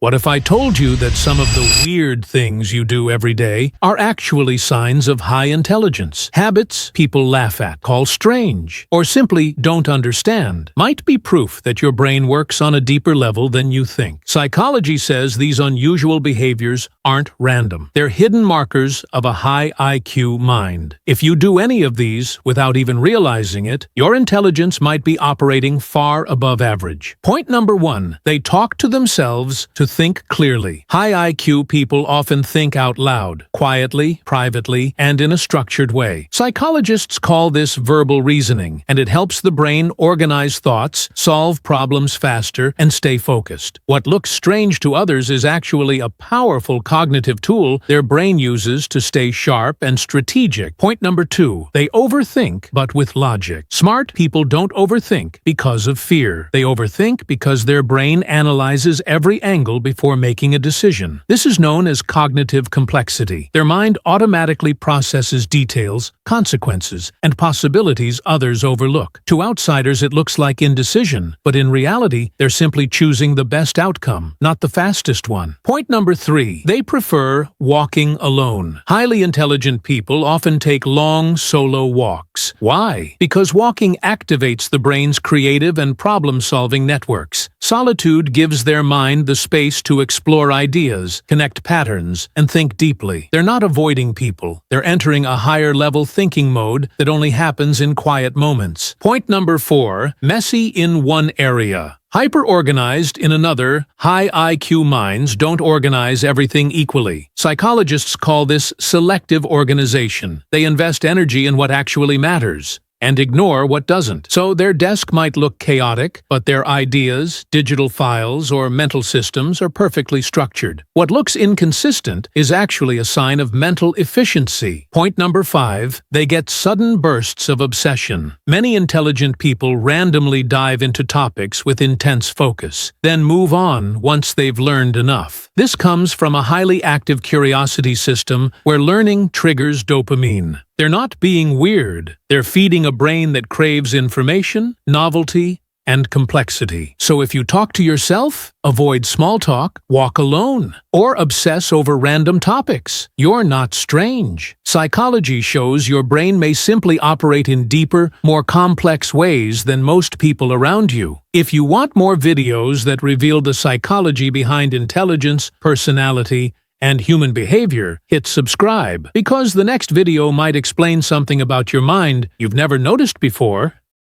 What if I told you that some of the weird things you do every day are actually signs of high intelligence? Habits people laugh at, call strange, or simply don't understand might be proof that your brain works on a deeper level than you think. Psychology says these unusual behaviors aren't random. They're hidden markers of a high IQ mind. If you do any of these without even realizing it, your intelligence might be operating far above average. Point number 1. They talk to themselves to think clearly. High IQ people often think out loud, quietly, privately, and in a structured way. Psychologists call this verbal reasoning, and it helps the brain organize thoughts, solve problems faster, and stay focused. What looks strange to others is actually a powerful cognitive tool their brain uses to stay sharp and strategic. Point number 2. They overthink, but with logic. Smart people don't overthink because of fear. They overthink because their brain analyzes every angle before making a decision. This is known as cognitive complexity. Their mind automatically processes details, consequences, and possibilities others overlook. To outsiders, it looks like indecision, but in reality, they're simply choosing the best outcome, not the fastest one. Point number 3. They prefer walking alone. Highly intelligent people often take long solo walks. Why? Because walking activates the brain's creative and problem-solving networks. Solitude gives their mind the space to explore ideas, connect patterns, and think deeply. They're not avoiding people. They're entering a higher-level thinking mode that only happens in quiet moments. Point number 4. Messy in one area. Hyper-organized in another, high IQ minds don't organize everything equally. Psychologists call this selective organization. They invest energy in what actually matters and ignore what doesn't. So their desk might look chaotic, but their ideas, digital files, or mental systems are perfectly structured. What looks inconsistent is actually a sign of mental efficiency. Point number 5. They get sudden bursts of obsession. Many intelligent people randomly dive into topics with intense focus, then move on once they've learned enough. This comes from a highly active curiosity system where learning triggers dopamine. They're not being weird. They're feeding a brain that craves information, novelty, and complexity. So if you talk to yourself, avoid small talk, walk alone, or obsess over random topics, you're not strange. Psychology shows your brain may simply operate in deeper, more complex ways than most people around you. If you want more videos that reveal the psychology behind intelligence, personality, and human behavior, hit subscribe, because the next video might explain something about your mind you've never noticed before.